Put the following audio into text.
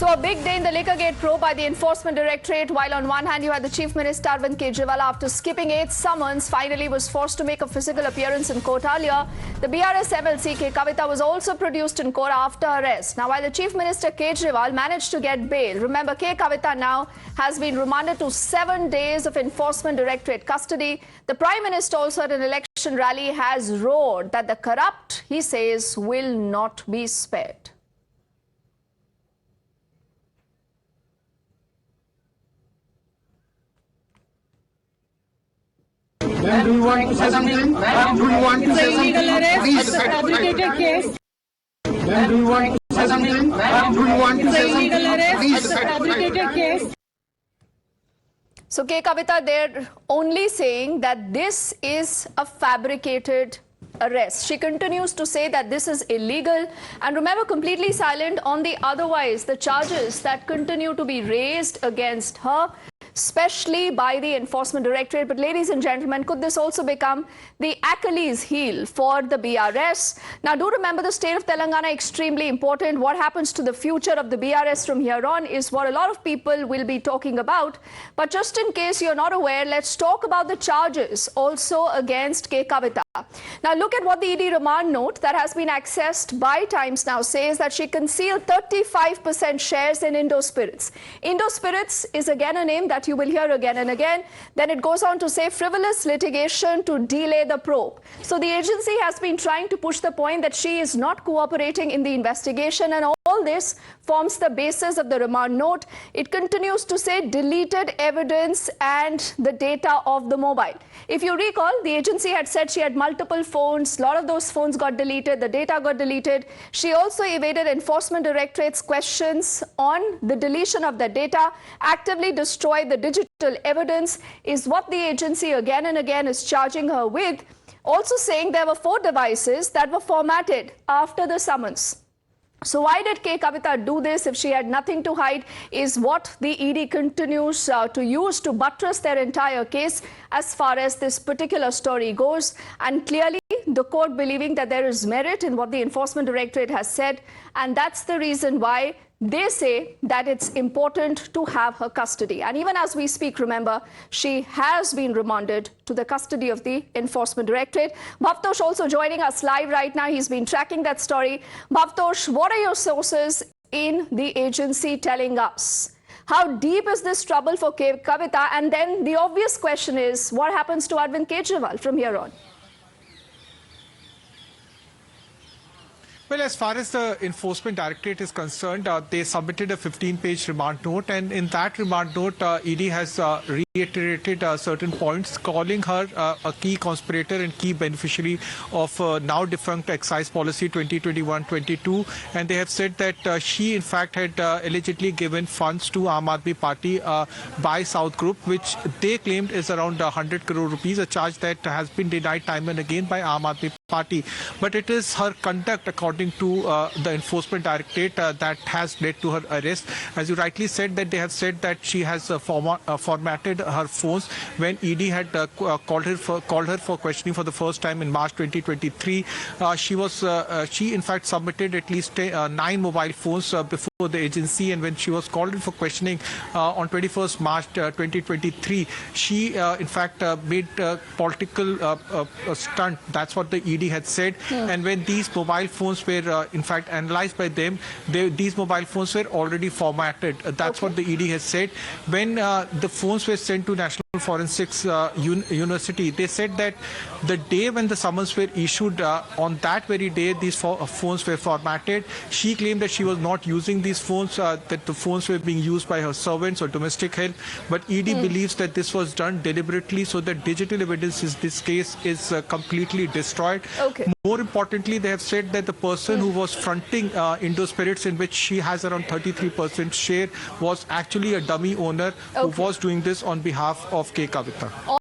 So a big day in the Liquorgate probe by the Enforcement Directorate. While on one hand you had the Chief Minister Arvind Kejriwal, after skipping 8 summons, finally was forced to make a physical appearance in court earlier. The BRS MLC K, Kavitha, was also produced in court after arrest. Now, while the Chief Minister Kejriwal managed to get bail, remember K, Kavitha now has been remanded to 7 days of Enforcement Directorate custody. The Prime Minister also at an election rally has roared that the corrupt, he says, will not be spared. Ma'am, do you want to say something? Ma'am, do you want to say something? Please, fabricated case. Ma'am, do you want to say something? Ma'am, do you want to say something? Please, Fabricated case. So, K. Kavitha, they're only saying that this is a fabricated arrest. She continues to say that this is illegal and, remember, completely silent on the otherwise, the charges that continue to be raised against her, especially by the Enforcement Directorate. But ladies and gentlemen, could this also become the Achilles heel for the BRS? Now, do remember the state of Telangana, extremely important. What happens to the future of the BRS from here on is what a lot of people will be talking about. But just in case you're not aware, let's talk about the charges also against K. Kavitha. Now, look at what the ED remand note that has been accessed by Times Now says, that she concealed 35% shares in Indo Spirits. Indo Spirits is again a name that you will hear again and again. Then it goes on to say frivolous litigation to delay the probe. So the agency has been trying to push the point that she is not cooperating in the investigation, and all this forms the basis of the remand note. It continues to say deleted evidence and the data of the mobile. If you recall, the agency had said she had multiple phones. A lot of those phones got deleted. The data got deleted. She also evaded Enforcement Directorate's questions on the deletion of the data, actively destroyed the digital evidence, is what the agency again and again is charging her with. Also saying there were 4 devices that were formatted after the summons. So why did K. Kavitha do this if she had nothing to hide, is what the ED continues to use to buttress their entire case as far as this particular story goes. And clearly the court believing that there is merit in what the Enforcement Directorate has said, and that's the reason why they say that it's important to have her custody. And even as we speak, remember, she has been remanded to the custody of the Enforcement Directorate. Bhavtosh also joining us live right now. He's been tracking that story. Bhavtosh, what are your sources in the agency telling us? How deep is this trouble for Kavitha? And then the obvious question is, what happens to Arvind Kejriwal from here on? Well, as far as the Enforcement Directorate is concerned, they submitted a 15-page remand note, and in that remand note, ED has reiterated certain points, calling her a key conspirator and key beneficiary of now defunct Excise Policy 2021-22, and they have said that she, in fact, had allegedly given funds to Aam Aadmi Party by South Group, which they claimed is around 100 crore rupees, a charge that has been denied time and again by Aam Aadmi Party. But it is her conduct, according to the Enforcement Directorate, that has led to her arrest. As you rightly said, that they have said that she has formatted her phones when ED had called her for questioning for the first time in March 2023. She in fact submitted at least 9 mobile phones before the agency, and when she was called in for questioning on 21st March 2023, she in fact made a political stunt. That's what the ED had said. And when these mobile phones were in fact analyzed by them, these mobile phones were already formatted. That's what the ED has said. When the phones were sent to National Forensics University, they said that the day when the summons were issued, on that very day, these phones were formatted. She claimed that she was not using these phones, that the phones were being used by her servants or domestic help. But ED believes that this was done deliberately so that digital evidence in this case is completely destroyed. Okay. More importantly, they have said that the person who was fronting Indo Spirits, in which she has around 33% share, was actually a dummy owner who was doing this on behalf of K. Kavitha.